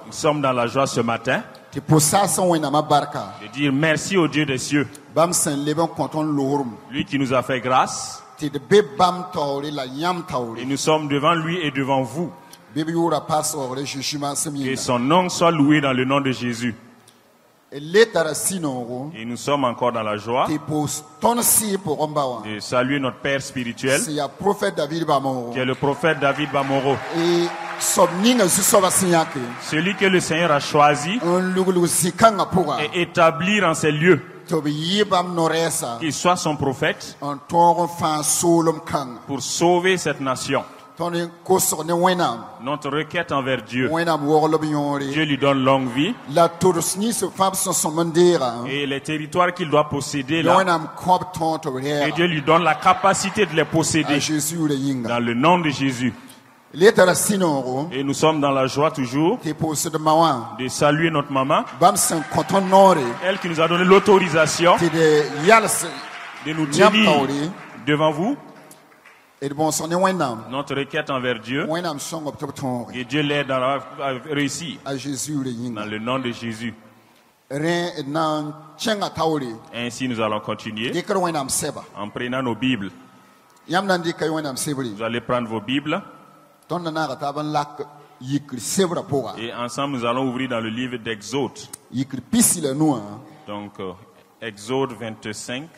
Nous sommes dans la joie ce matin de dire merci au Dieu des cieux, lui qui nous a fait grâce, et nous sommes devant lui et devant vous. Que son nom soit loué dans le nom de Jésus. Et nous sommes encore dans la joie de saluer notre Père spirituel, qui est le prophète David Bamoro. Celui que le Seigneur a choisi et établir en ces lieux, qu'il soit son prophète pour sauver cette nation. Notre requête envers Dieu, Dieu lui donne longue vie, et les territoires qu'il doit posséder là, et Dieu lui donne la capacité de les posséder dans le nom de Jésus. Et nous sommes dans la joie toujours de saluer notre maman, elle qui nous a donné l'autorisation de nous tenir devant vous. Notre requête envers Dieu, que Dieu l'aide à réussir dans le nom de Jésus. Ainsi nous allons continuer en prenant nos Bibles. Vous allez prendre vos Bibles et ensemble nous allons ouvrir dans le livre d'Exode. Donc Exode 25.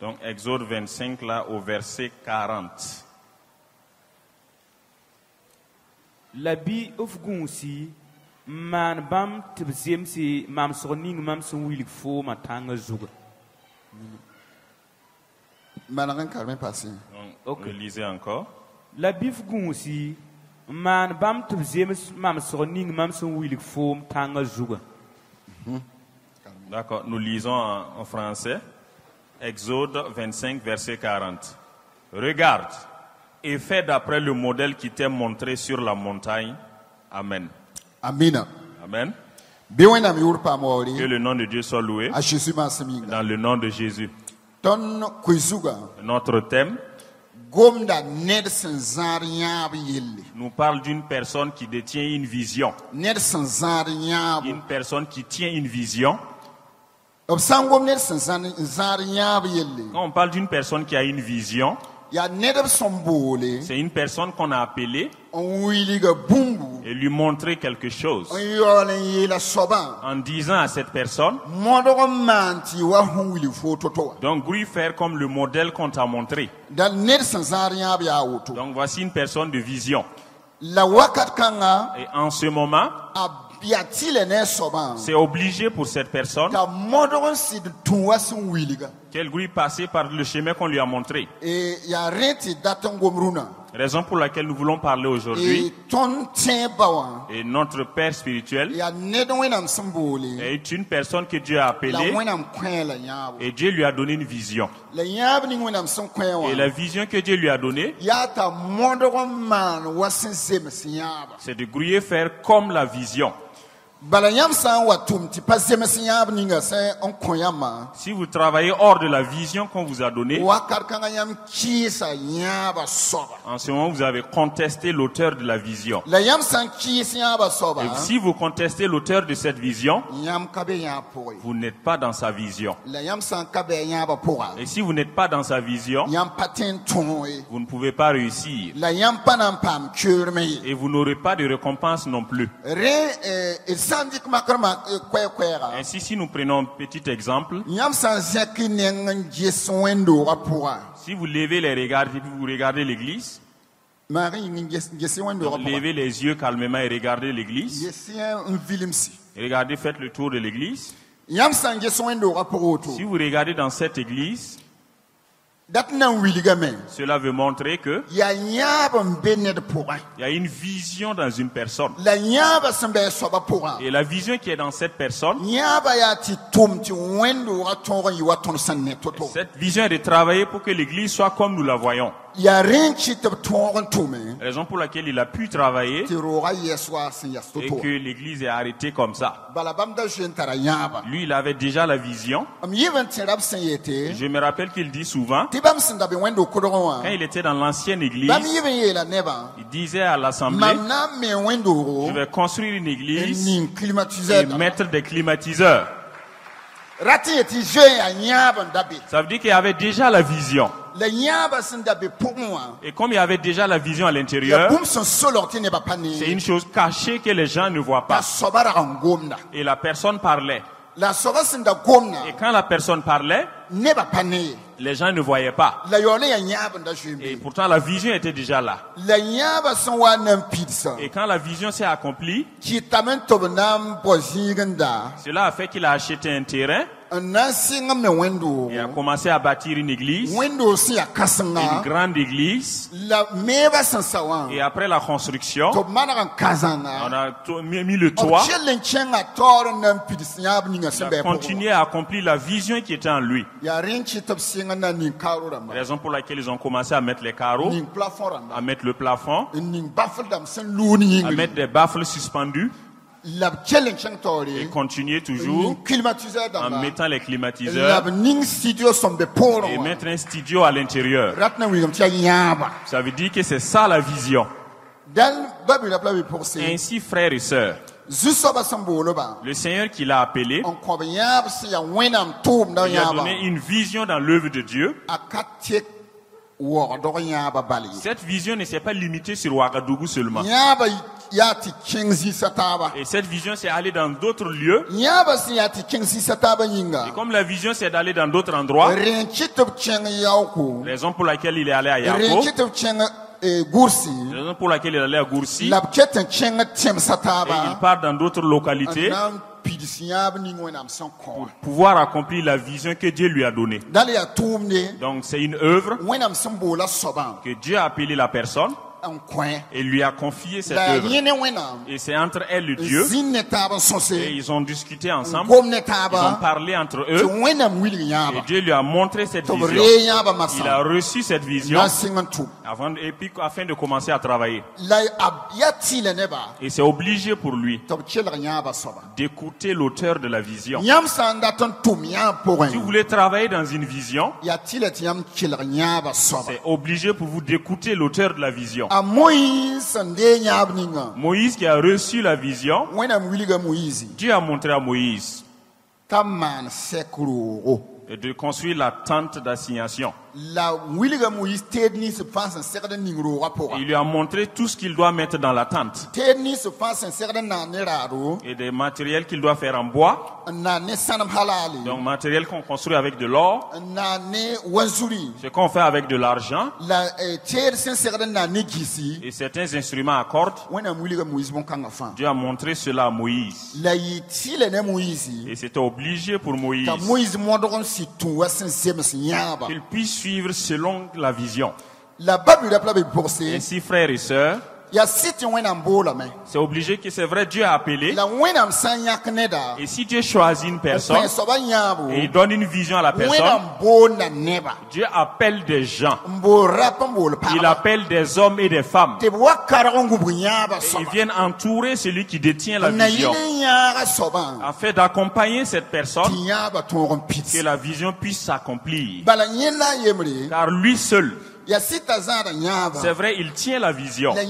Donc Exode 25 là au verset 40. Labi ofgunsi man bam tibzem si mam soning mam son wilik fo matanga zuga. Donc lisez encore. Labi ofgunsi man bam tibzem mam soning mam son wilik fo matanga zuga. D'accord, nous lisons en français. Exode 25, verset 40. Regarde et fais d'après le modèle qui t'est montré sur la montagne. Amen. Amen. Amen. Que le nom de Dieu soit loué. Dans le nom de Jésus. Notre thème nous parle d'une personne qui détient une vision. Une personne qui tient une vision. Quand on parle d'une personne qui a une vision, c'est une personne qu'on a appelée et lui montrer quelque chose. En disant à cette personne, donc lui faire comme le modèle qu'on t'a montré. Donc voici une personne de vision. Et en ce moment, c'est obligé pour cette personne qu'elle doit passer par le chemin qu'on lui a montré. Raison pour laquelle nous voulons parler aujourd'hui. Et notre Père spirituel est une personne que Dieu a appelée et Dieu lui a donné une vision. Et la vision que Dieu lui a donnée, c'est de grouiller faire comme la vision. Si vous travaillez hors de la vision qu'on vous a donnée, en ce moment vous avez contesté l'auteur de la vision. Et si vous contestez l'auteur de cette vision, vous n'êtes pas dans sa vision. Et si vous n'êtes pas dans sa vision, vous ne pouvez pas réussir. Et vous n'aurez pas de récompense non plus. Ainsi, si nous prenons un petit exemple, si vous levez les regards et vous regardez l'église, levez les yeux calmement et regardez l'église, regardez, faites le tour de l'église. Si vous regardez dans cette église, Cela veut montrer que il y a une vision dans une personne. Et la vision qui est dans cette personne, cette vision est de travailler pour que l'église soit comme nous la voyons. Raison pour laquelle il a pu travailler et que l'église est arrêtée comme ça. Lui, il avait déjà la vision. Je me rappelle qu'il dit souvent, quand il était dans l'ancienne église, il disait à l'assemblée, je vais construire une église et mettre des climatiseurs. Ça veut dire qu'il avait déjà la vision. Et comme il y avait déjà la vision à l'intérieur, c'est une chose cachée que les gens ne voient pas. Et la personne parlait. Et quand la personne parlait, les gens ne voyaient pas. Et pourtant la vision était déjà là. Et quand la vision s'est accomplie, cela a fait qu'il a acheté un terrain. Et a commencé à bâtir une église, une grande église. Et après la construction, on a mis le toit. Il a continué à accomplir la vision qui était en lui. Raison pour laquelle ils ont commencé à mettre les carreaux, à mettre le plafond, à mettre des baffles suspendus. Et continuer toujours en mettant les climatiseurs et mettre un studio à l'intérieur. Ça veut dire que c'est ça la vision. Ainsi, frères et sœurs, le Seigneur qui l'a appelé, il a donné une vision dans l'œuvre de Dieu. Cette vision ne s'est pas limitée sur Ouagadougou seulement. Et cette vision s'est allée dans d'autres lieux. Et comme la vision s'est allée dans d'autres endroits, raison pour laquelle il est allé à Yako, raison pour laquelle il est allé à Goursi, et il part dans d'autres localités pour pouvoir accomplir la vision que Dieu lui a donnée. Donc c'est une œuvre que Dieu a appelé la personne et lui a confié cette œuvre. Et c'est entre elle et Dieu. Et ils ont discuté ensemble. Ils ont parlé entre eux. Et Dieu lui a montré cette vision. Il a reçu cette vision afin de commencer à travailler. Et c'est obligé pour lui d'écouter l'auteur de la vision. Si vous voulez travailler dans une vision, c'est obligé pour vous d'écouter l'auteur de la vision. Moïse qui a reçu la vision, Dieu a montré à Moïse de construire la tente d'assignation. Il lui a montré tout ce qu'il doit mettre dans la tente. Et des matériels qu'il doit faire en bois. Donc matériel qu'on construit avec de l'or. Ce qu'on fait avec de l'argent. Et certains instruments à cordes. Dieu a montré cela à Moïse. Et c'était obligé pour Moïse qu'il puisse suivre selon la vision. Ainsi, frères et sœurs, c'est obligé que c'est vrai, Dieu a appelé. Et si Dieu choisit une personne et il donne une vision à la personne, Dieu appelle des gens. Il appelle des hommes et des femmes. Et ils viennent entourer celui qui détient la vision afin d'accompagner cette personne, que la vision puisse s'accomplir. Car lui seul, c'est vrai, il tient la vision. Mais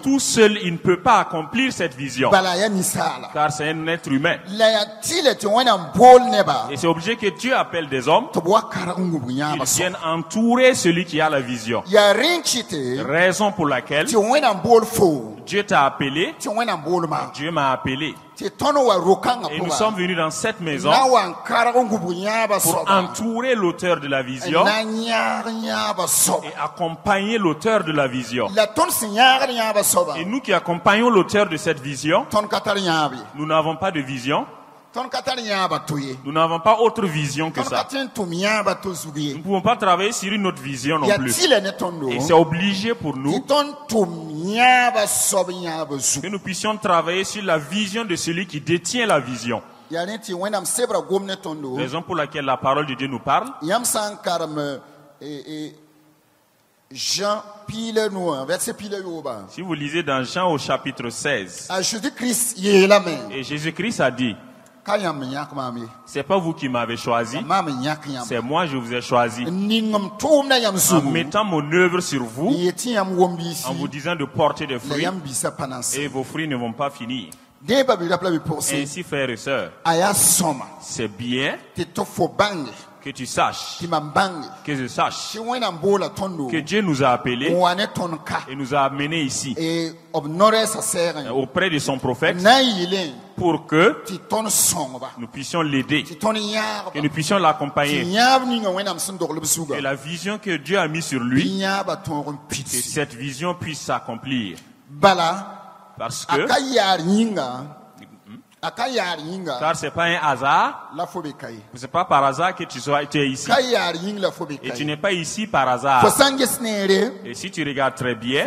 tout seul, il ne peut pas accomplir cette vision. Car c'est un être humain. Et c'est obligé que Dieu appelle des hommes. Ils viennent entourer celui qui a la vision. Raison pour laquelle Dieu t'a appelé. Dieu m'a appelé. Et nous sommes venus dans cette maison pour entourer l'auteur de la vision et accompagner l'auteur de la vision. Et nous qui accompagnons l'auteur de cette vision, nous n'avons pas de vision. Nous n'avons pas autre vision que ça. Nous ne pouvons pas travailler sur une autre vision non plus. Et c'est obligé pour nous que nous puissions travailler sur la vision de celui qui détient la vision. Raison pour laquelle la parole de Dieu nous parle. Jean si vous lisez dans Jean au chapitre 16, et Jésus-Christ a dit, c'est pas vous qui m'avez choisi, c'est moi je vous ai choisi. En mettant mon œuvre sur vous, en vous disant de porter des fruits, et vos fruits ne vont pas finir. Ainsi, frères et sœurs, c'est bien que tu saches, que je sache, que Dieu nous a appelés et nous a amenés ici auprès de son prophète pour que nous puissions l'aider, que nous puissions l'accompagner. Et la vision que Dieu a mise sur lui, que cette vision puisse s'accomplir. Parce que car c'est pas un hasard, c'est pas par hasard que tu es ici. Et tu n'es pas ici par hasard. Et si tu regardes très bien,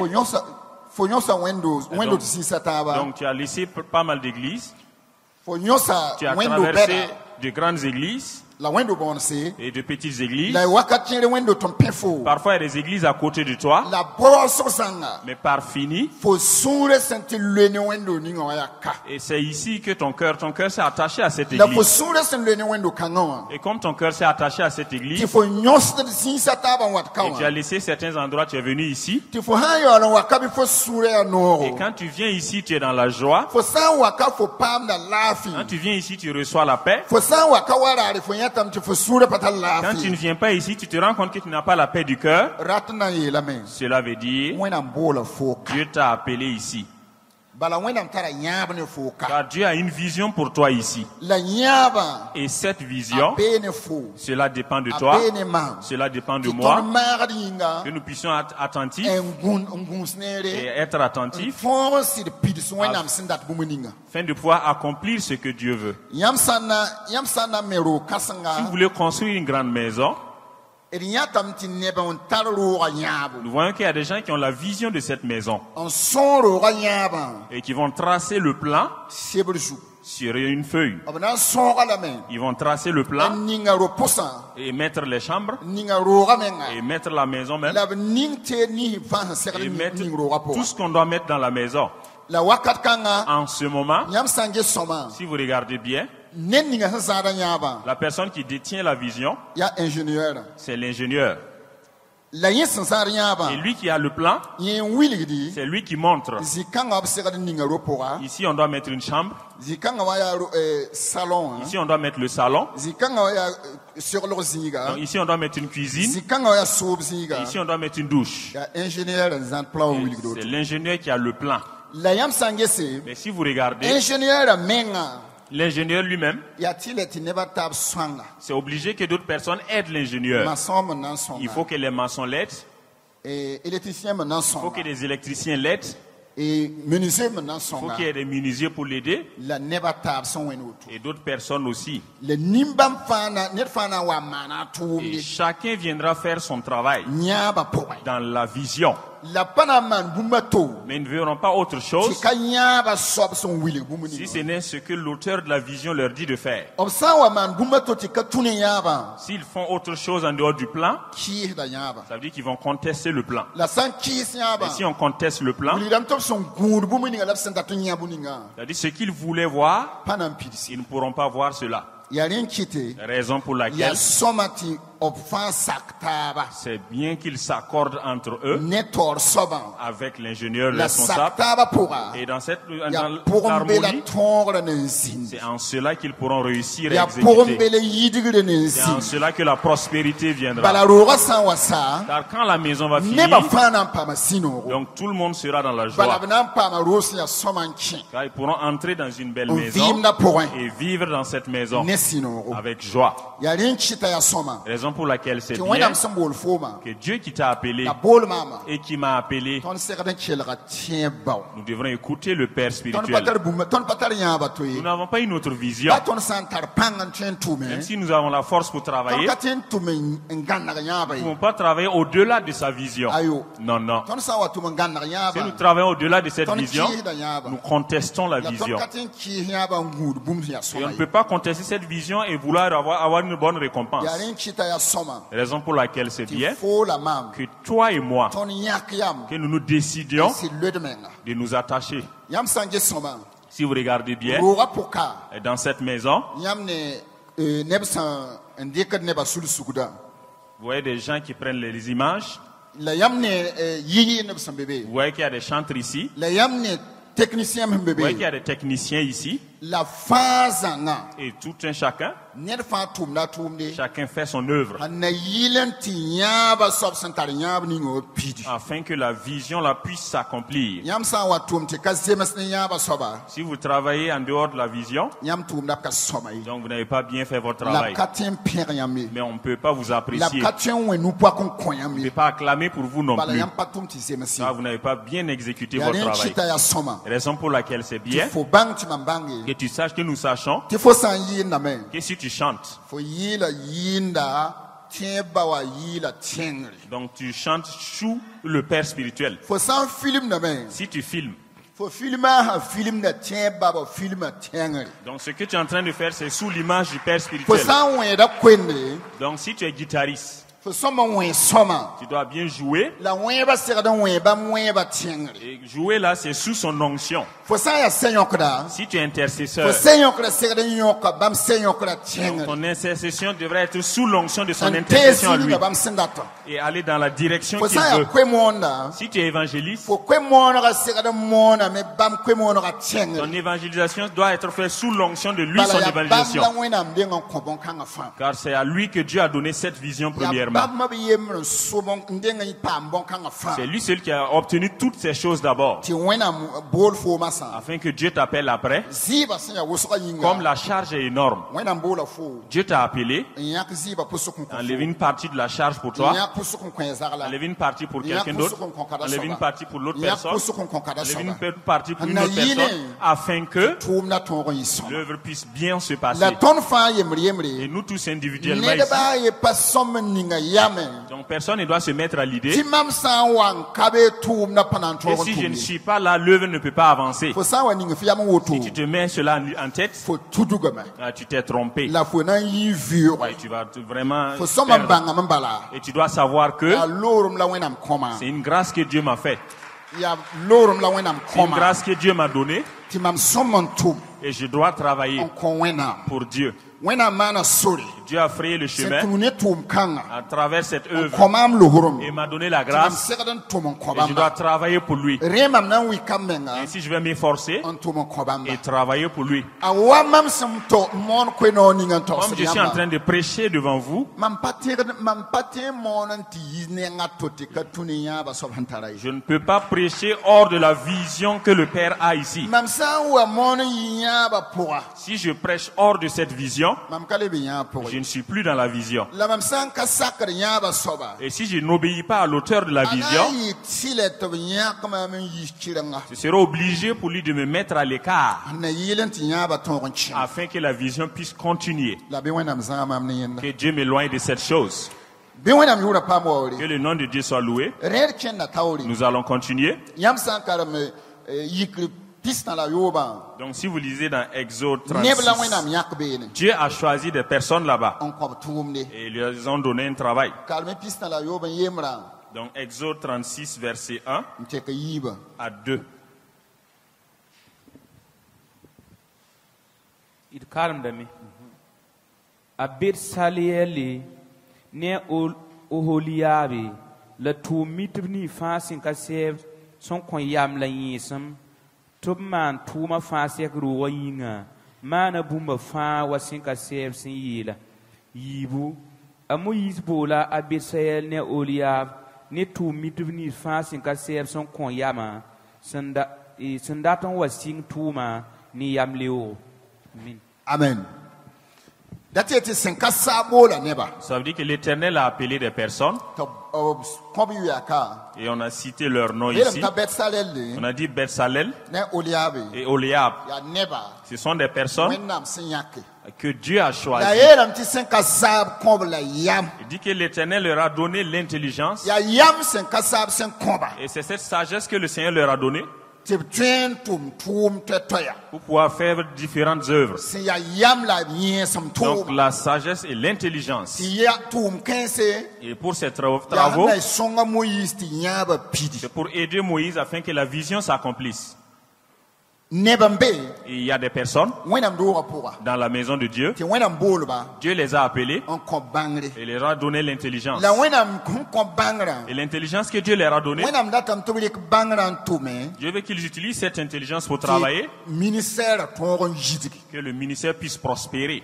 donc tu as laissé pas mal d'églises, tu as traversé de grandes églises et de petites églises. Parfois il y a des églises à côté de toi, mais par fini. Et c'est ici que ton cœur s'est attaché à cette église. Et comme ton cœur s'est attaché à cette église, et tu as laissé certains endroits, tu es venu ici. Et quand tu viens ici, tu es dans la joie. Quand tu viens ici, tu reçois la paix. Quand tu ne viens pas ici, tu te rends compte que tu n'as pas la paix du cœur. Cela veut dire Dieu t'a appelé ici. Car Dieu a une vision pour toi ici. Et cette vision, cela dépend de toi, cela dépend de moi, que nous puissions être attentifs et être attentifs afin de pouvoir accomplir ce que Dieu veut. Si vous voulez construire une grande maison, nous voyons qu'il y a des gens qui ont la vision de cette maison et qui vont tracer le plan sur une feuille. Ils vont tracer le plan et mettre les chambres et mettre la maison même et mettre tout ce qu'on doit mettre dans la maison. En ce moment, si vous regardez bien, la personne qui détient la vision, c'est l'ingénieur. Et lui qui a le plan, c'est lui qui montre. Ici on doit mettre une chambre. Ici on doit mettre le salon. Donc, ici on doit mettre une cuisine. Et ici on doit mettre une douche. C'est l'ingénieur qui a le plan. Mais si vous regardez, l'ingénieur lui-même, c'est obligé que d'autres personnes aident l'ingénieur. Il faut que les maçons l'aident. Il faut que les électriciens l'aident. Il faut qu'il y ait des menuisiers pour l'aider. Et d'autres personnes aussi. Et chacun viendra faire son travail dans la vision. Mais ils ne verront pas autre chose si ce n'est ce que l'auteur de la vision leur dit de faire. S'ils font autre chose en dehors du plan, ça veut dire qu'ils vont contester le plan. Et si on conteste le plan, c'est-à-dire ce qu'ils voulaient voir, ils ne pourront pas voir cela. Raison pour laquelle c'est bien qu'ils s'accordent entre eux avec l'ingénieur responsable. Et dans cette harmonie, c'est en cela qu'ils pourront réussir à exécuter. C'est en cela que la prospérité viendra. Car quand la maison va finir, donc tout le monde sera dans la joie. Car ils pourront entrer dans une belle maison et vivre dans cette maison avec joie. Raison Raison pour laquelle c'est bien que Dieu qui t'a appelé et qui m'a appelé, nous devrons écouter le Père spirituel. Nous n'avons pas une autre vision. Même si nous avons la force pour travailler, nous ne pouvons pas travailler au-delà de sa vision. Non, non. Si nous travaillons au-delà de cette vision, nous contestons la vision. Et on ne peut pas contester cette vision et vouloir avoir une bonne récompense. Raison pour laquelle c'est bien que toi et moi, que nous nous décidions de nous attacher. Si vous regardez bien, dans cette maison, vous voyez des gens qui prennent les images. Vous voyez qu'il y a des chantres ici. Vous voyez qu'il y a des techniciens ici. Et tout un chacun fait son œuvre afin que la vision puisse s'accomplir. Si vous travaillez en dehors de la vision, donc vous n'avez pas bien fait votre travail. Mais on ne peut pas vous apprécier. On ne peut pas acclamer pour vous non plus. Car vous n'avez pas bien exécuté votre travail. Raison pour laquelle c'est bien que tu saches, que nous sachons que si tu chantes, donc tu chantes sous le Père spirituel. Si tu filmes, donc ce que tu es en train de faire, c'est sous l'image du Père spirituel. Donc si tu es guitariste, tu dois bien jouer. Et jouer là, c'est sous son onction. Si tu es intercesseur, ton intercession devrait être sous l'onction de son intercession à lui et aller dans la direction qu'il veut. Si tu es évangéliste, ton évangélisation doit être faite sous l'onction de lui, son évangilisation. Car c'est à lui que Dieu a donné cette vision premièrement. C'est lui seul qui a obtenu toutes ces choses d'abord, afin que Dieu t'appelle après. Comme la charge est énorme, Dieu t'a appelé, enlève une partie de la charge pour toi, enlève une partie pour quelqu'un d'autre, enlève une partie pour l'autre personne, enlève une partie pour une autre personne, afin que l'œuvre puisse bien se passer. Et nous tous individuellement ici, donc personne ne doit se mettre à l'idée que si je ne suis pas là, l'œuvre ne peut pas avancer. Si tu te mets cela en tête, tu t'es trompé. Et tu vas vraiment perdre. Et tu dois savoir que c'est une grâce que Dieu m'a faite. C'est une grâce que Dieu m'a donnée. Et je dois travailler pour Dieu. Dieu a frayé le chemin à travers cette œuvre et m'a donné la grâce, et je dois travailler pour lui. Et si je vais m'efforcer et travailler pour lui, comme je suis en train de prêcher devant vous, je ne peux pas prêcher hors de la vision que le Père a ici. Si je prêche hors de cette vision, je ne suis plus dans la vision. Et si je n'obéis pas à l'auteur de la vision, je serai obligé pour lui de me mettre à l'écart afin que la vision puisse continuer. Que Dieu m'éloigne de cette chose. Que le nom de Dieu soit loué. Nous allons continuer. Donc si vous lisez dans Exode 36, Dieu a choisi des personnes là-bas et ils leur ont donné un travail. Donc Exode 36 verset 1 à 2. Ne oholiabe le tu mitni fasin kasev son kon yam la yisam tubman tuma fasek ruwa yinga mana bumba fa wasin kasev sin yila yibu amu yisbola abisayel ne oliab ne tu mitni fasin kasev son kon yama sanda ton wasin tuma ni yam leo. Amen. Ça veut dire que l'Éternel a appelé des personnes. Et on a cité leur nom ici. On a dit Betsalel et Oliab. Ce sont des personnes que Dieu a choisies. Il dit que l'Éternel leur a donné l'intelligence. Et c'est cette sagesse que le Seigneur leur a donnée pour pouvoir faire différentes œuvres. Donc la sagesse et l'intelligence. Et pour ces travaux, c'est pour aider Moïse afin que la vision s'accomplisse. Et il y a des personnes dans la maison de Dieu. Dieu les a appelés et leur a donné l'intelligence. Et l'intelligence que Dieu leur a donnée, Dieu veut qu'ils utilisent cette intelligence pour travailler, que le ministère puisse prospérer.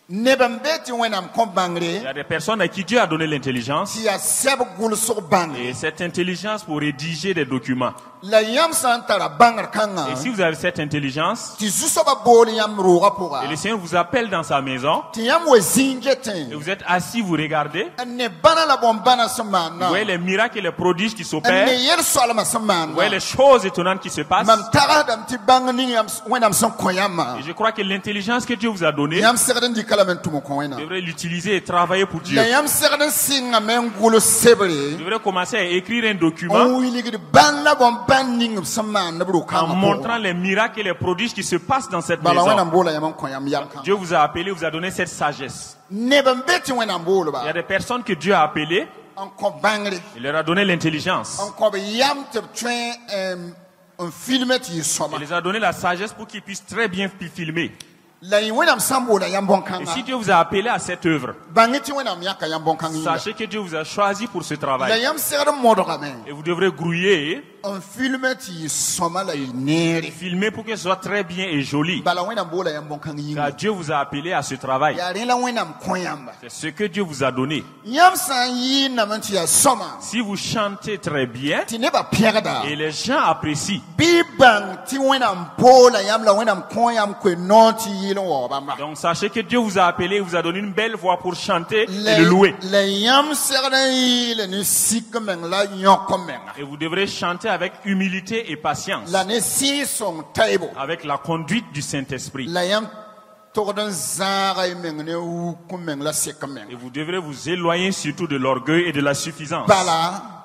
Il y a des personnes à qui Dieu a donné l'intelligence et cette intelligence pour rédiger des documents. Et si vous avez cette intelligence et le Seigneur vous appelle dans sa maison et vous êtes assis, vous regardez, vous voyez les miracles et les prodiges qui s'opèrent, vous voyez les choses étonnantes qui se passent. Et je crois que l'intelligence que Dieu vous a donnée, vous devrez l'utiliser et travailler pour Dieu. Vous devrez commencer à écrire un document en montrant les miracles et les prodiges qui se passent dans cette maison. Dieu vous a appelé, vous a donné cette sagesse. Il y a des personnes que Dieu a appelées, il leur a donné l'intelligence. Il les a donné la sagesse pour qu'ils puissent très bien filmer. Et si Dieu vous a appelé à cette œuvre, sachez que Dieu vous a choisi pour ce travail. Et vous devrez grouiller, filmer pour que ce soit très bien et joli. Car Dieu vous a appelé à ce travail. C'est ce que Dieu vous a donné. Si vous chantez très bien et les gens apprécient, donc sachez que Dieu vous a appelé, vous a donné une belle voix pour chanter et le louer. Et vous devrez chanter avec humilité et patience, avec la conduite du Saint-Esprit. Et vous devrez vous éloigner surtout de l'orgueil et de la suffisance.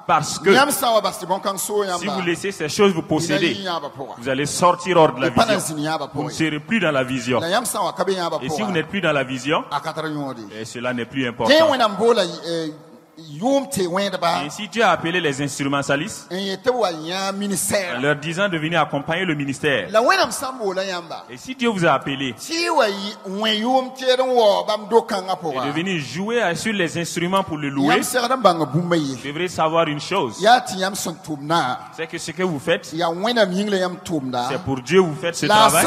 Parce que si vous laissez ces choses vous posséder, vous allez sortir hors de la vision. Vous ne serez plus dans la vision. Et si vous n'êtes plus dans la vision, cela n'est plus important. Et si Dieu a appelé les instrumentalistes en leur disant de venir accompagner le ministère, et si Dieu vous a appelé et de venir jouer sur les instruments pour le louer, vous devrez savoir une chose, c'est que ce que vous faites, c'est pour Dieu, vous faites ce travail.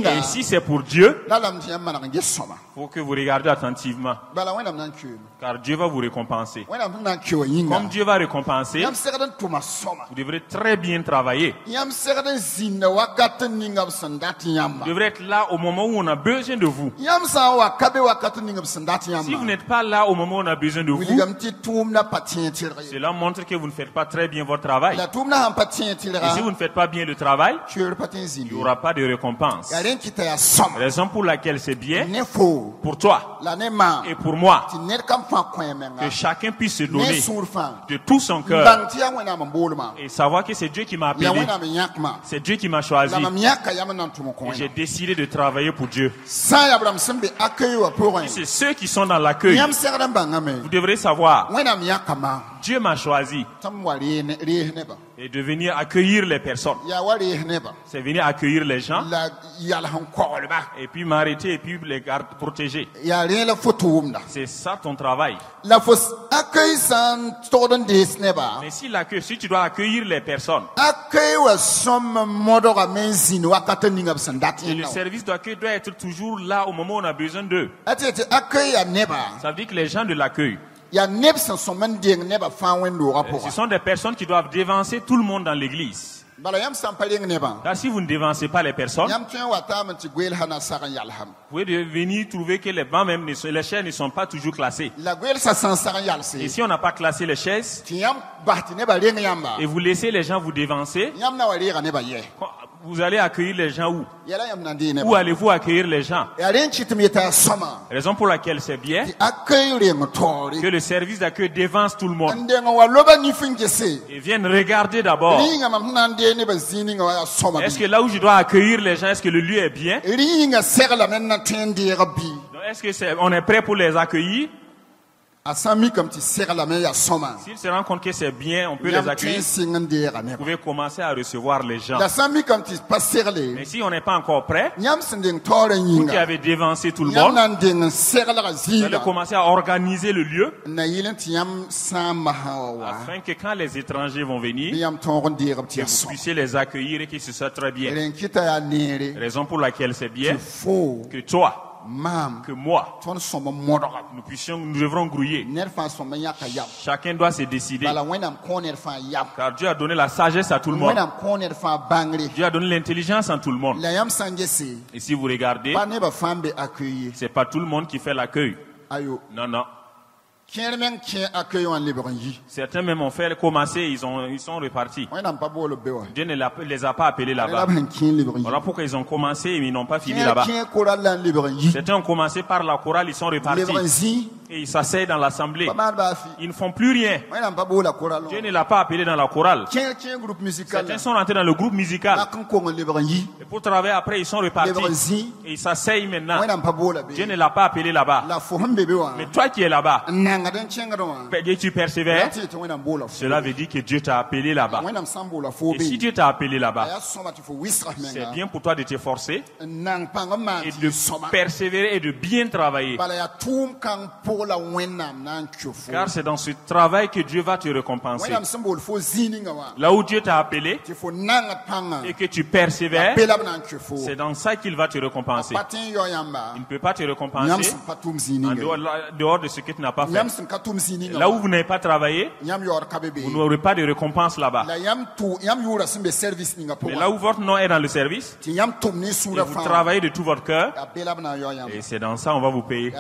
Et si c'est pour Dieu, il faut que vous regardez attentivement, car Dieu va vous récompenser. Comme Dieu va récompenser, vous devrez très bien travailler. Vous devrez être là au moment où on a besoin de vous. Si vous n'êtes pas là au moment où on a besoin de vous, cela montre que vous ne faites pas très bien votre travail. Et si vous ne faites pas bien le travail, il n'y aura pas de récompense. Raison pour laquelle c'est bien pour toi et pour moi que chacun puisse se donner de tout son cœur et savoir que c'est Dieu qui m'a appelé, c'est Dieu qui m'a choisi, et j'ai décidé de travailler pour Dieu. C'est ceux qui sont dans l'accueil. Vous devrez savoir, Dieu m'a choisi et de venir accueillir les personnes. C'est venir accueillir les gens et puis m'arrêter et puis les protéger. C'est ça ton travail. Mais si tu dois accueillir les personnes, et le service d'accueil doit être toujours là au moment où on a besoin d'eux. Ça veut dire que les gens de l'accueil, ce sont des personnes qui doivent dévancer tout le monde dans l'église. Car si vous ne dévancez pas les personnes, vous pouvez venir trouver que les bancs même, les chaises ne sont pas toujours classées. Et si on n'a pas classé les chaises, et vous laissez les gens vous dévancer, vous allez accueillir les gens où? Où allez-vous accueillir les gens? Raison pour laquelle c'est bien que le service d'accueil dévance tout le monde. Et viennent regarder d'abord. Est-ce que là où je dois accueillir les gens, est-ce que le lieu est bien? Est-ce que on est prêt pour les accueillir? S'ils se rendent compte que c'est bien, on peut les accueillir. Vous pouvez commencer à recevoir les gens. Mais si on n'est pas encore prêt, vous qui avez dévancé tout le monde, vous allez commencer à organiser le lieu afin que quand les étrangers vont venir, que vous puissiez les accueillir et que ce soit très bien. Raison pour laquelle c'est bien que toi, que moi, nous devrons grouiller. Chacun doit se décider. Car Dieu a donné la sagesse à tout le monde. Dieu a donné l'intelligence à tout le monde. Et si vous regardez, c'est pas tout le monde qui fait l'accueil. Non, non. Certains même ont fait commencer, ils sont repartis. Dieu ne les a pas appelés là-bas. Voilà pourquoi ils ont commencé et ils n'ont pas fini là-bas. Certains ont commencé par la chorale, ils sont repartis. Et ils s'asseyent dans l'assemblée. Ils ne font plus rien. Dieu ne l'a pas appelé dans la chorale. Certains sont rentrés dans le groupe musical. Et pour travailler après, ils sont repartis. Et ils s'asseyent maintenant. Dieu ne l'a pas appelé là-bas. Mais toi qui es là-bas, et tu persévères, cela veut dire que Dieu t'a appelé là-bas. Et si Dieu t'a appelé là-bas, c'est bien pour toi de t'efforcer et de persévérer et de bien travailler. Car c'est dans ce travail que Dieu va te récompenser. Là où Dieu t'a appelé et que tu persévères, c'est dans ça qu'il va te récompenser. Il ne peut pas te récompenser en dehors de ce que tu n'as pas fait. Là où vous n'avez pas travaillé, vous n'aurez pas de récompense là-bas. Mais là où votre nom est dans le service, et vous travaillez de tout votre cœur, et c'est dans ça qu'on va vous payer.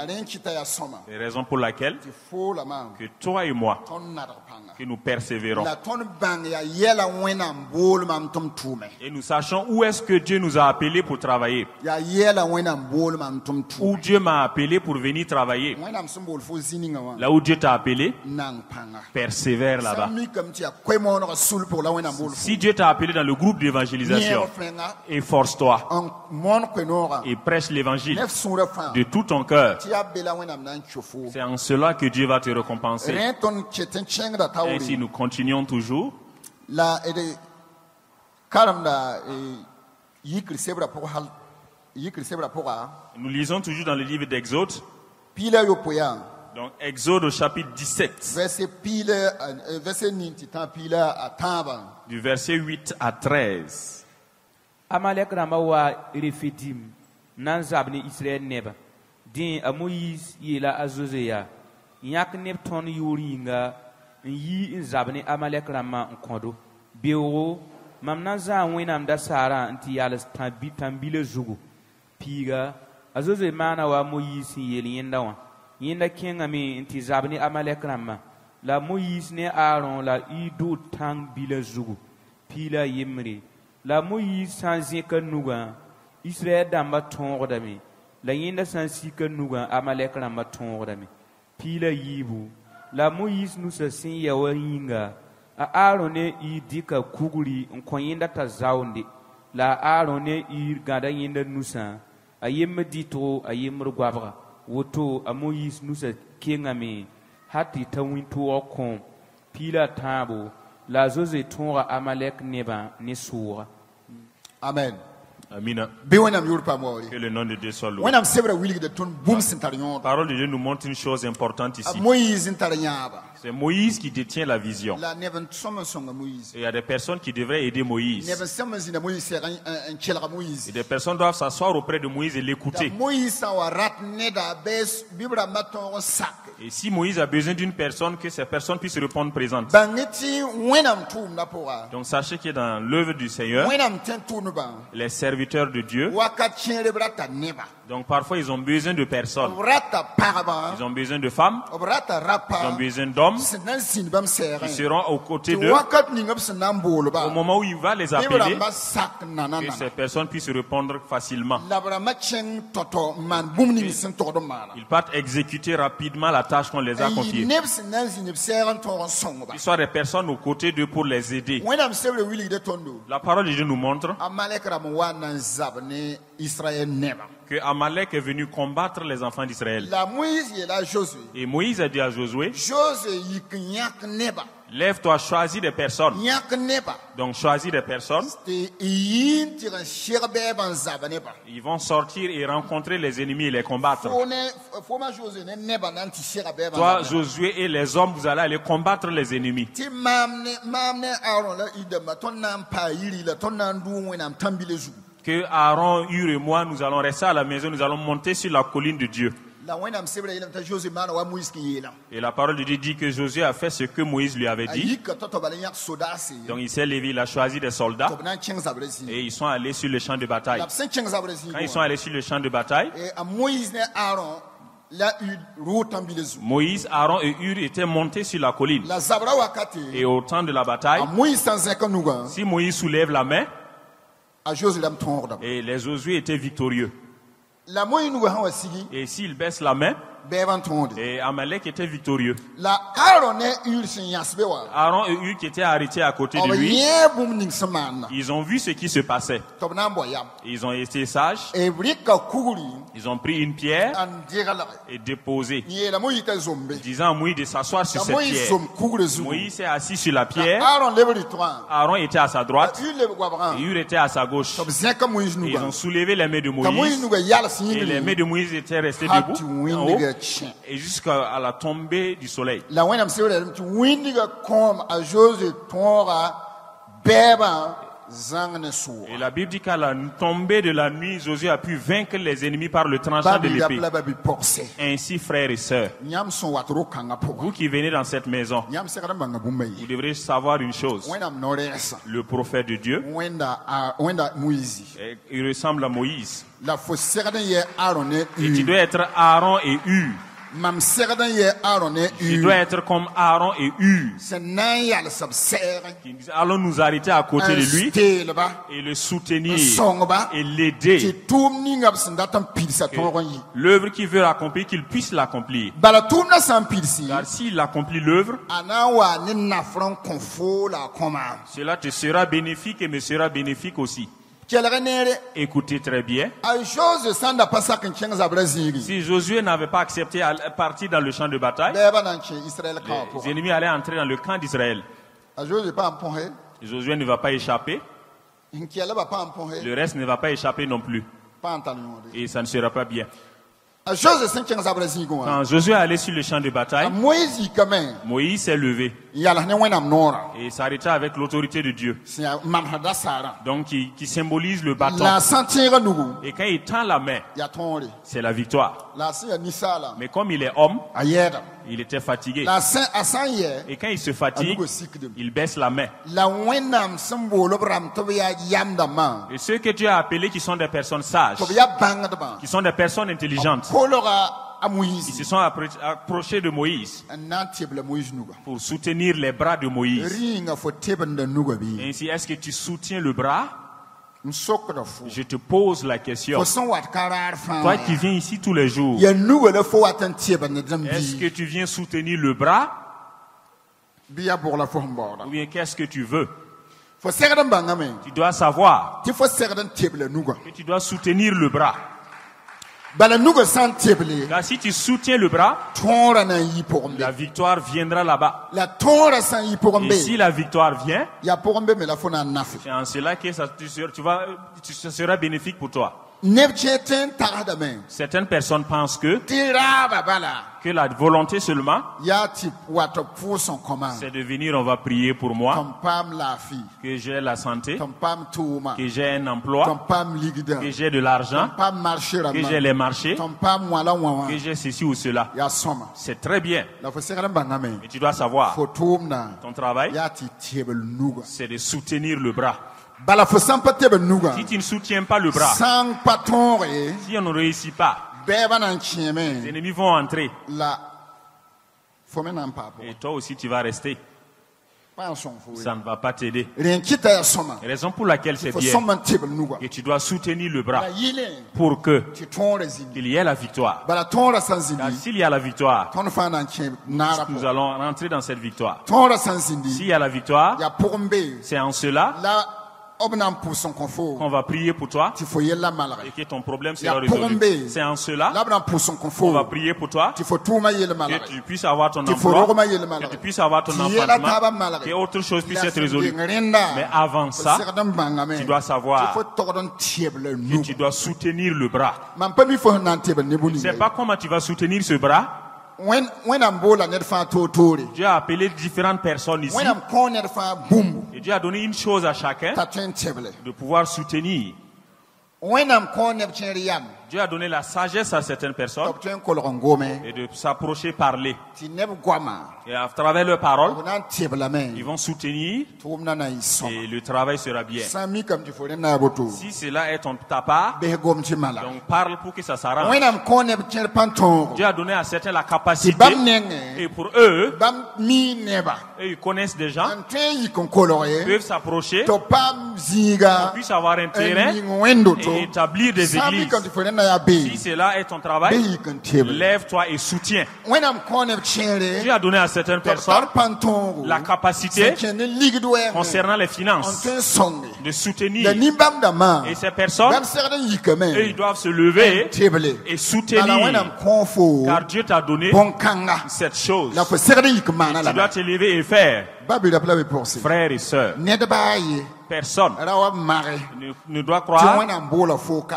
C'est la raison pour laquelle que toi et moi, que nous persévérons. Et nous sachons où est-ce que Dieu nous a appelés pour travailler. Où Dieu m'a appelé pour venir travailler. Là où Dieu t'a appelé, persévère là-bas. Si Dieu t'a appelé dans le groupe d'évangélisation, efforce-toi et prêche l'évangile de tout ton cœur. C'est en cela que Dieu va te récompenser. Et si nous continuons toujours, nous lisons toujours dans le livre d'Exode. Donc Exode au chapitre 17. Du verset 8 à 13. Amalek ramawa Refidim nanzabni Israël neba din a Moïse yela a Joséa yak neb ton yuringa yi nzabni Amalek rama nkodo bewo mam nanza wenam da sara nti yala tambile zugu piga a José mana wa Moïse yeli yenda wa yenda kenga mi nti zabni Amalek rama la Moïse ne Aaron la ido tang bile zugu pila yemri la Moïse sanzi ka nuga Israël damba tongdami la yenda sansi ka nuga Amalek rama tongdami pila yibu la Moïse nusa sin yawa yinga a Aaron ne i dika kuguri nkoyenda ta zawndi la Aaron ne i gada yenda nusa a yemma dito a yemr gwabra woto a Moïse nusa kengami hati tawinto okom pila tabo la José tonga Amalek neba ne soura. Amen. Amina. Que le nom de Dieu soit loué. La parole de Dieu nous montre une chose importante ici. C'est Moïse qui détient la vision. Et il y a des personnes qui devraient aider Moïse. Et des personnes doivent s'asseoir auprès de Moïse et l'écouter. Et si Moïse a besoin d'une personne, que cette personne puisse répondre présente. Donc sachez que dans l'œuvre du Seigneur, les serviteurs de Dieu, donc parfois ils ont besoin de personnes. Ils ont besoin de femmes, ils ont besoin d'hommes qui seront aux côtés d'eux au moment où il va les appeler, que ces personnes puissent répondre facilement. Ils partent exécuter rapidement la tâche qu'on les a confiée. Ils sont des personnes aux côtés d'eux pour les aider. La parole de Dieu nous montre que Amalek est venu combattre les enfants d'Israël. Et Moïse a dit à Josué, lève-toi, choisis des personnes. Donc choisis des personnes. Ils vont sortir et rencontrer les ennemis et les combattre. Toi, Josué et les hommes, vous allez aller combattre les ennemis. Que Aaron, Hur et moi, nous allons rester à la maison, nous allons monter sur la colline de Dieu. Et la parole de Dieu dit que Josué a fait ce que Moïse lui avait dit. Donc il s'est levé, il a choisi des soldats et ils sont allés sur le champ de bataille. Quand ils sont allés sur le champ de bataille, Moïse, Aaron et Hur étaient montés sur la colline. Et au temps de la bataille, si Moïse soulève la main, et les Josué étaient victorieux. Et s'il baisse la main, et Amalek était victorieux. Aaron et Hur qui étaient arrêtés à côté de lui, ils ont vu ce qui se passait. Ils ont été sages. Ils ont pris une pierre et déposé, disant à Moïse de s'asseoir sur cette pierre. Moïse s'est assis sur la pierre. Aaron était à sa droite et Hur était à sa gauche. Et ils ont soulevé les mains de Moïse et les mains de Moïse étaient restées debout en haut, et jusqu'à la tombée du soleil. Et la Bible dit qu'à la tombée de la nuit, Josué a pu vaincre les ennemis par le tranchant de l'épée. Ainsi, frères et sœurs, vous qui venez dans cette maison, vous devrez savoir une chose. Le prophète de Dieu, il ressemble à Moïse. Et tu dois être Aaron et Hur. Tu dois être comme Aaron et Hur. Allons nous arrêter à côté de lui et le soutenir et l'aider. L'œuvre qu'il veut accomplir, qu'il puisse l'accomplir. Car s'il accomplit l'œuvre, cela te sera bénéfique et me sera bénéfique aussi. Écoutez très bien. Si Josué n'avait pas accepté à partir dans le champ de bataille, les ennemis allaient entrer dans le camp d'Israël. Josué ne va pas échapper. Le reste ne va pas échapper non plus. Et ça ne sera pas bien. Quand Josué allait sur le champ de bataille, Moïse s'est levé et s'arrêta avec l'autorité de Dieu, donc qui symbolise le bâton. Et quand il tend la main, c'est la victoire. Mais comme il est homme, il était fatigué. Et quand il se fatigue, il baisse la main. Et ceux que Dieu a appelés qui sont des personnes sages, qui sont des personnes intelligentes, ils se sont approchés de Moïse pour soutenir les bras de Moïse. Ainsi, est-ce que tu soutiens le bras? Je te pose la question. Toi qui viens ici tous les jours, est-ce que tu viens soutenir le bras? Ou bien qu'est-ce que tu veux? Tu dois savoir que tu dois soutenir le bras. Car si tu soutiens le bras, la victoire viendra là-bas. Et si la victoire vient, c'est en cela que ça sera bénéfique pour toi. Certaines personnes pensent que la volonté seulement, c'est de venir, on va prier pour moi, que j'ai la santé, que j'ai un emploi, que j'ai de l'argent, que j'ai les marchés, que j'ai ceci ou cela. C'est très bien. Mais tu dois savoir, ton travail, c'est de soutenir le bras. Si tu ne soutiens pas le bras, si on ne réussit pas, les ennemis vont entrer. Et toi aussi tu vas rester. Ça ne va pas t'aider. Raison pour laquelle c'est bien que tu dois soutenir le bras pour que qu'il y ait la victoire. Car s'il y a la victoire, nous allons rentrer dans cette victoire. S'il y a la victoire, c'est en cela qu'on va prier pour toi et que ton problème sera résolu. C'est en cela qu'on va prier pour toi, que tu puisses avoir ton emploi, que tu puisses avoir ton enfantement, que autre chose puisse être résolue. Mais avant ça, tu dois savoir que tu dois soutenir le bras. Je ne sais pas comment tu vas soutenir ce bras. Dieu a appelé différentes personnes ici. Et Dieu a donné une chose à chacun, de pouvoir soutenir. Dieu a donné la sagesse à certaines personnes et de s'approcher, parler. Et à travers leurs paroles, ils vont soutenir et le travail sera bien. Si cela est ta part, donc parle pour que ça s'arrange. Dieu a donné à certains la capacité et pour eux, ils connaissent des gens, peuvent s'approcher, puissent avoir un terrain et établir des églises. Si cela est ton travail, lève-toi et soutiens. Dieu a donné à certaines personnes la capacité concernant les finances de soutenir. Et ces personnes, eux, ils doivent se lever et soutenir. Car Dieu t'a donné cette chose. Tu dois te lever et faire. Frères et sœurs, personne ne doit croire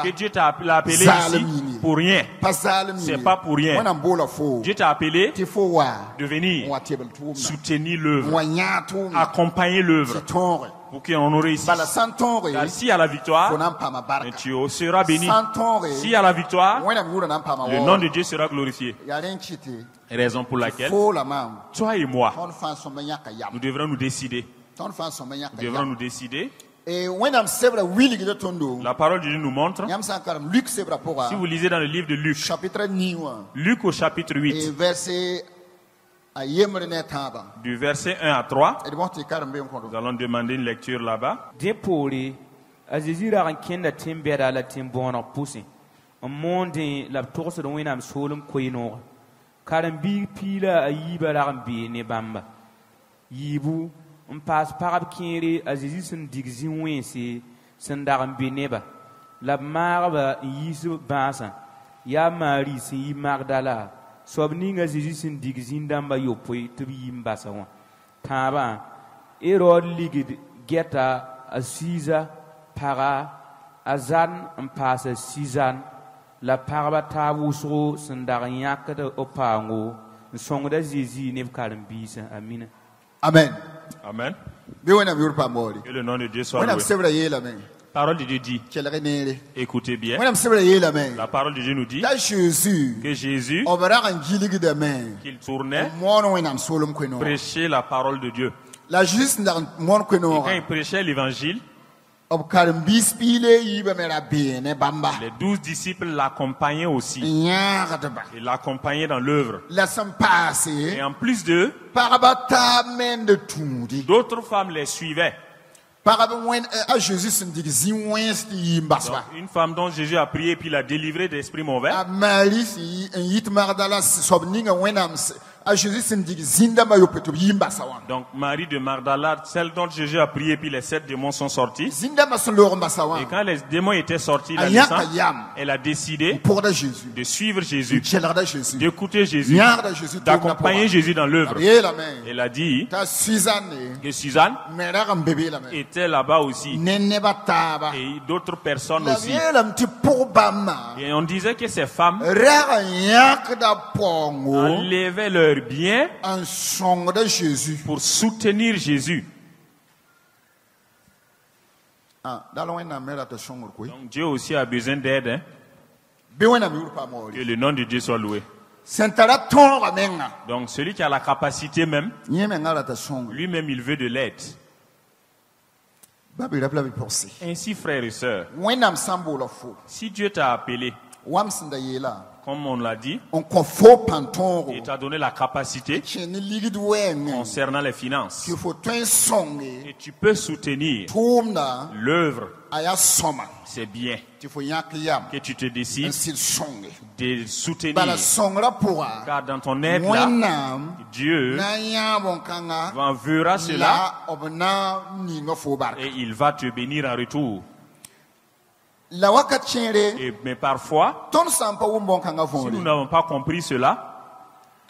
que Dieu t'a appelé ici pour rien. C'est pas pour rien. Dieu t'a appelé de venir soutenir l'œuvre, accompagner l'œuvre pour qu'on réussisse. Car s'il y a la victoire, tu seras béni. S'il y a la victoire, le nom de Dieu sera glorifié. Raison pour laquelle toi et moi, nous devrons nous décider. Nous devrons nous décider. La parole de Dieu nous montre. Si vous lisez dans le livre de Luc, Luc au chapitre 8, du verset 1 à 3, nous allons demander une lecture là-bas. Pas kiri azizi sun digzi wensi sun dagan beneba la marba yisu basa ya mari si magdala sobni azizi sun digzi ndamba yopoi to yimbasa wa taba erod ligid geta asiza para azan pasa sizan la parba tabuso sun dagan yakata opango songda zizi ne karam bisa amina. Amen. Amen. Que le nom de Dieu soit loué. Parole de Dieu dit, écoutez bien, la parole de Dieu nous dit que Jésus, qu'il tournait, prêchait la parole de Dieu. Et quand il prêchait l'évangile, les 12 disciples l'accompagnaient aussi. Ils l'accompagnaient dans l'œuvre. Et en plus d'eux, d'autres femmes les suivaient. Donc, une femme dont Jésus a prié et puis l'a délivré d'esprit mauvais. Donc Marie de Magdala, celle dont Jésus a prié, puis les 7 démons sont sortis. Et quand les démons étaient sortis, elle a décidé de suivre Jésus, d'écouter Jésus, d'accompagner Jésus dans l'œuvre. Elle a dit que Suzanne était là-bas aussi, et d'autres personnes aussi. Et on disait que ces femmes enlevaient leurs biens pour soutenir Jésus. Donc Dieu aussi a besoin d'aide. Hein? Que le nom de Dieu soit loué. Donc celui qui a la capacité même, lui-même il veut de l'aide. Ainsi, frères et sœurs, si Dieu t'a appelé, comme on l'a dit, il t'a donné la capacité concernant les finances. Et tu peux soutenir l'œuvre. C'est bien que tu te décides de soutenir. Car dans ton aide là, Dieu verra cela et il va te bénir en retour. Mais parfois, si nous n'avons pas compris cela,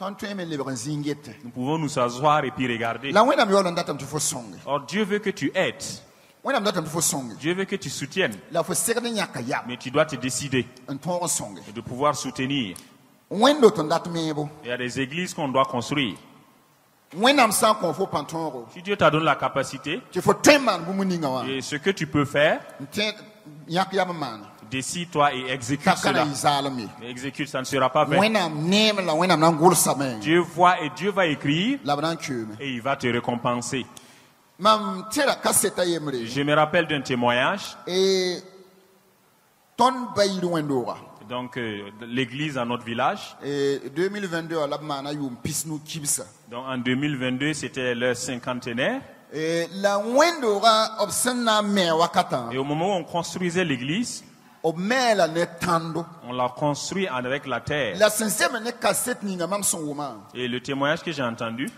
nous pouvons nous asseoir et puis regarder. Or Dieu veut que tu aides. Dieu veut que tu soutiennes. Mais tu dois te décider de pouvoir soutenir. Il y a des églises qu'on doit construire. Si Dieu t'a donné la capacité, et ce que tu peux faire, décide-toi et exécute cela. Exécute, ça ne sera pas vain. Dieu voit et Dieu va écrire et il va te récompenser. Je me rappelle d'un témoignage. Donc, l'église à notre village. Donc, en 2022, c'était leur cinquantenaire. Et au moment où on construisait l'église, on l'a construit avec la terre. Et le témoignage que j'ai entendu,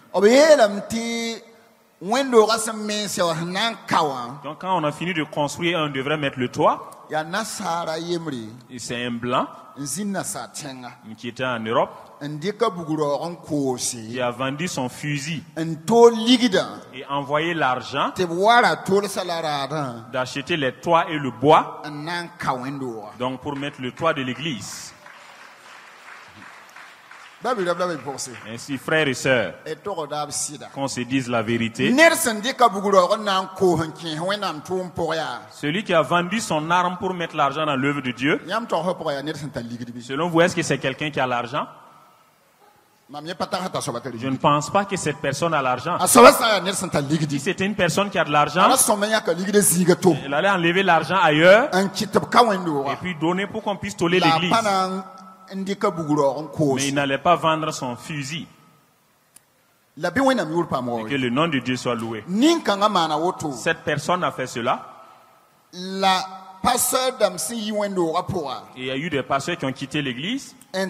donc quand on a fini de construire, on devrait mettre le toit. Et c'est un blanc qui était en Europe. Il a vendu son fusil et envoyé l'argent d'acheter les toits et le bois, donc pour mettre le toit de l'église. Ainsi, frères et sœurs, qu'on se dise la vérité. Celui qui a vendu son arme pour mettre l'argent dans l'œuvre de Dieu, selon vous, est-ce que c'est quelqu'un qui a l'argent? Je ne pense pas que cette personne a l'argent. Si c'était une personne qui a de l'argent, elle allait enlever l'argent ailleurs et puis donner pour qu'on puisse toller l'église. Mais il n'allait pas vendre son fusil. Et que le nom de Dieu soit loué. Cette personne a fait cela. Et il y a eu des pasteurs qui ont quitté l'église. Et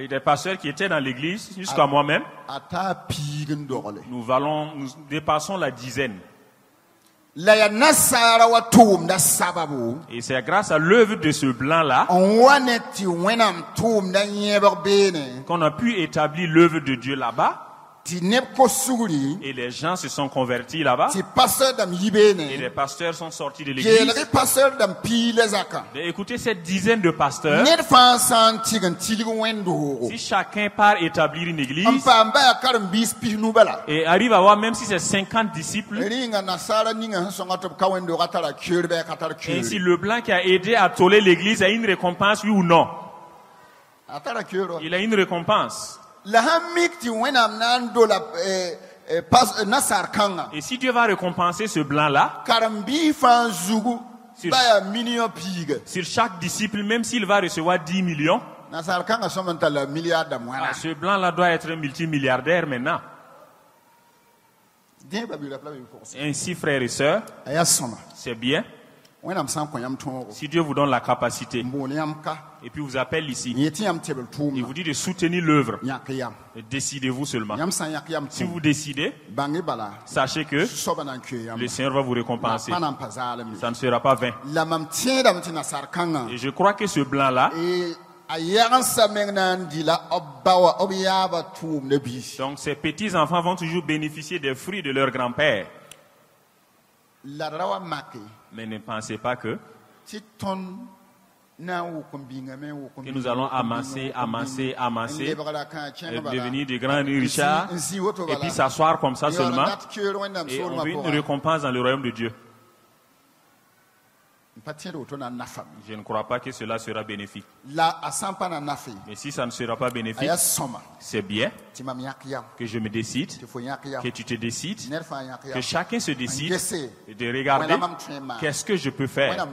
des pasteurs qui étaient dans l'église, jusqu'à moi-même. Nous dépassons la dizaine. Et c'est grâce à l'œuvre de ce blanc-là qu'on a pu établir l'œuvre de Dieu là-bas. Et les gens se sont convertis là-bas. Et les pasteurs sont sortis de l'église. Et écoutez cette dizaine de pasteurs. Si chacun part établir une église et arrive à avoir, même si c'est 50 disciples, et si le blanc qui a aidé à toller l'église a une récompense, oui ou non? Il a une récompense. Et si Dieu va récompenser ce blanc-là, sur chaque disciple, même s'il va recevoir 10 millions, ce blanc-là doit être un multimilliardaire maintenant. Ainsi, frères et sœurs, c'est bien Si Dieu vous donne la capacité, et puis vous appelle ici, et vous dit de soutenir l'œuvre, décidez-vous seulement. Si vous décidez, sachez que le Seigneur va vous récompenser. Ça ne sera pas vain. Et je crois que ce blanc-là, donc ces petits-enfants vont toujours bénéficier des fruits de leur grand-père. Mais ne pensez pas que nous allons amasser, devenir des grands richards, et puis s'asseoir comme ça seulement, et on veut une récompense dans le royaume de Dieu. Je ne crois pas que cela sera bénéfique. Mais si ça ne sera pas bénéfique, c'est bien que je me décide, que tu te décides, que chacun se décide de regarder qu'est-ce que je peux faire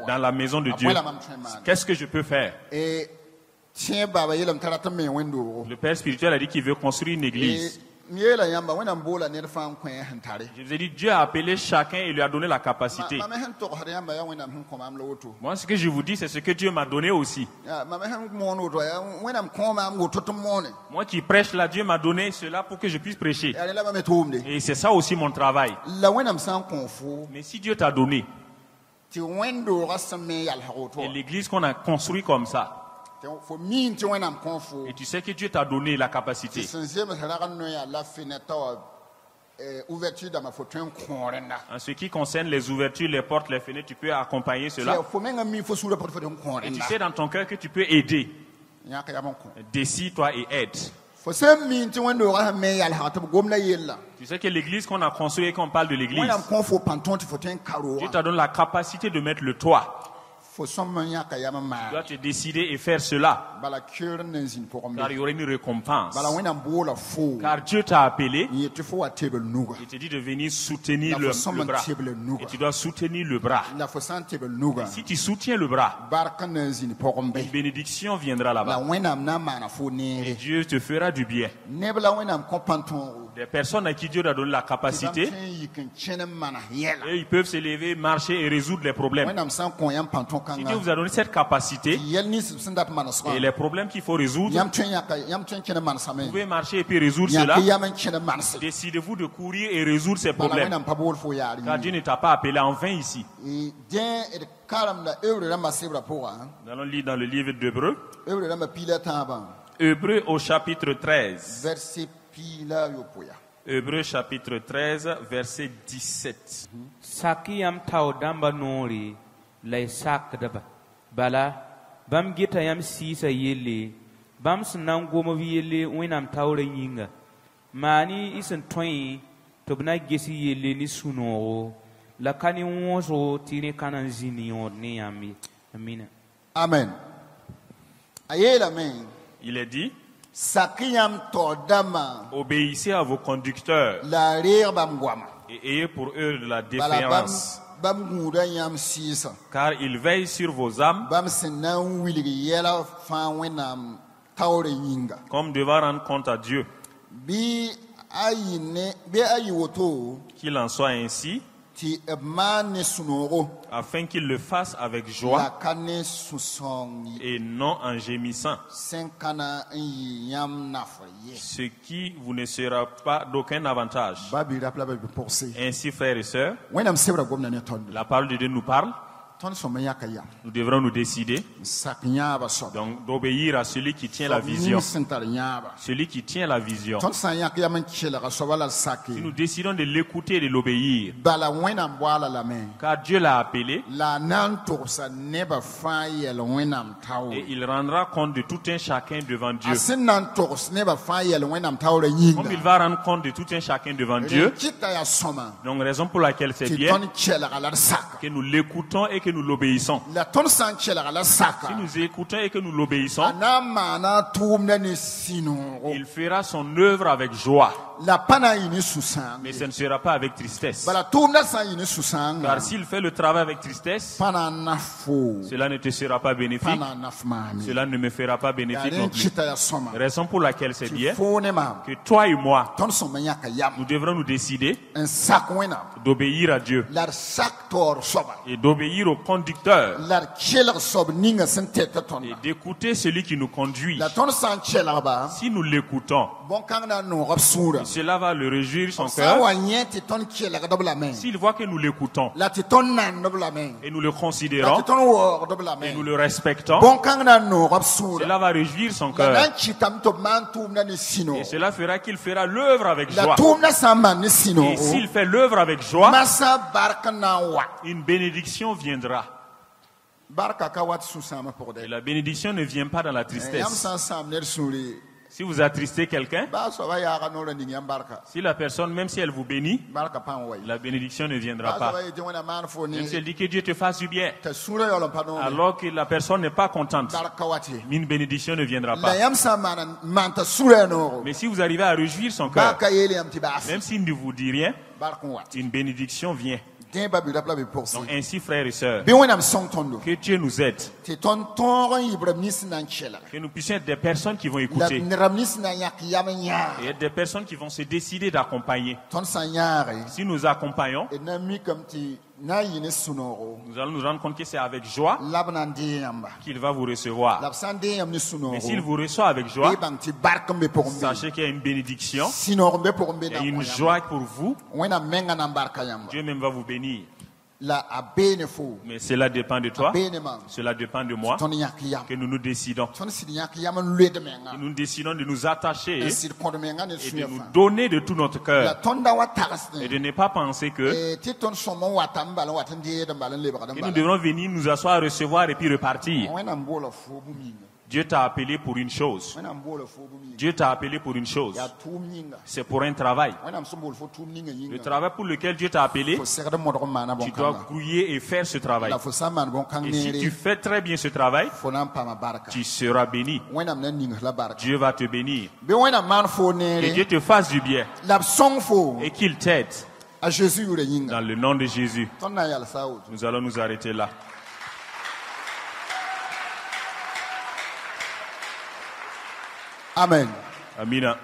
dans la maison de Dieu. Qu'est-ce que je peux faire? Le Père spirituel a dit qu'il veut construire une église. Je vous ai dit, Dieu a appelé chacun et lui a donné la capacité. Moi, ce que je vous dis, c'est ce que Dieu m'a donné aussi. Moi qui prêche là, Dieu m'a donné cela pour que je puisse prêcher. Et c'est ça aussi mon travail. Mais si Dieu t'a donné, et l'église qu'on a construite comme ça, et tu sais que Dieu t'a donné la capacité. En ce qui concerne les ouvertures, les portes, les fenêtres, tu peux accompagner cela. Et tu sais dans ton cœur que tu peux aider. Décide-toi et aide. Tu sais que l'église qu'on a construite et qu'on parle de l'église, Dieu t'a donné la capacité de mettre le toit. Tu dois te décider et faire cela. Car il y aura une récompense. Car Dieu t'a appelé. Il te dit de venir soutenir le bras. Et tu dois soutenir le bras. Et si tu soutiens le bras, une bénédiction viendra là-bas. Et Dieu te fera du bien. Des personnes à qui Dieu a donné la capacité, et ils peuvent se lever, marcher et résoudre les problèmes. Si Dieu vous a donné cette capacité, et les problèmes qu'il faut résoudre, vous pouvez marcher et puis résoudre cela. Décidez-vous de courir et résoudre ces problèmes. Car Dieu ne t'a pas appelé en vain ici. Nous allons lire dans le livre d'Hébreux. Hébreux au chapitre 13. Hébreux chapitre 13, verset 17. Sakiyam taudamba nori lay sakdaba bala bam gita yam sisa yele bam sunan goma yele winam tawre yinga mani isen toyi tobna gesi yele ni suno la kani wonso tini kanan zini ni yami. Amen. Amen. Ayela amen. Il est dit, obéissez à vos conducteurs et ayez pour eux de la déférence, car ils veillent sur vos âmes comme devant rendre compte à Dieu. Qu'il en soit ainsi, afin qu'il le fasse avec joie et non en gémissant, ce qui vous ne sera pas d'aucun avantage. Ainsi, frères et sœurs, la parole de Dieu nous parle. Nous devrons nous décider donc d'obéir à celui qui tient la vision. Celui qui tient la vision. Si nous décidons de l'écouter et de l'obéir, car Dieu l'a appelé, et il rendra compte de tout un chacun devant Dieu. Comme il va rendre compte de tout un chacun devant Dieu, donc raison pour laquelle c'est bien que nous l'écoutons et que nous l'obéissons, si nous écoutons et que nous l'obéissons, il fera son œuvre avec joie. Mais ce ne sera pas avec tristesse. Car s'il fait le travail avec tristesse, cela ne te sera pas bénéfique. Cela ne me fera pas bénéfique non plus. Raison pour laquelle c'est bien que toi et moi, nous devrons nous décider d'obéir à Dieu et d'obéir au conducteur et d'écouter celui qui nous conduit. Si nous l'écoutons, cela va le réjouir son cœur. S'il voit que nous l'écoutons et nous le considérons et nous le respectons, cela va réjouir son cœur. Et cela fera qu'il fera l'œuvre avec joie. Et s'il fait l'œuvre avec joie, une bénédiction viendra. Et la bénédiction ne vient pas dans la tristesse. Si vous attristez quelqu'un, si la personne, même si elle vous bénit, la bénédiction ne viendra pas. Même si elle dit que Dieu te fasse du bien, alors que la personne n'est pas contente, une bénédiction ne viendra pas. Mais si vous arrivez à réjouir son cœur, même s'il ne vous dit rien, une bénédiction vient. Donc ainsi, frères et sœurs, que Dieu nous aide, que nous puissions être des personnes qui vont écouter et être des personnes qui vont se décider d'accompagner. Si nous accompagnons, nous allons nous rendre compte que c'est avec joie qu'il va vous recevoir. Mais s'il vous reçoit avec joie, sachez qu'il y a une bénédiction, il y a une joie pour vous. Dieu même va vous bénir. Mais cela dépend de toi, cela dépend de moi, que nous nous décidons. Que nous décidons de nous attacher et de nous donner de tout notre cœur. Et de ne pas penser que nous devrons venir nous asseoir, recevoir et puis repartir. Dieu t'a appelé pour une chose. Dieu t'a appelé pour une chose. C'est pour un travail. Le travail pour lequel Dieu t'a appelé, tu dois grouiller et faire ce travail. Et si tu fais très bien ce travail, tu seras béni. Dieu va te bénir. Que Dieu te fasse du bien et qu'il t'aide. Dans le nom de Jésus. Nous allons nous arrêter là. Amen. Amina.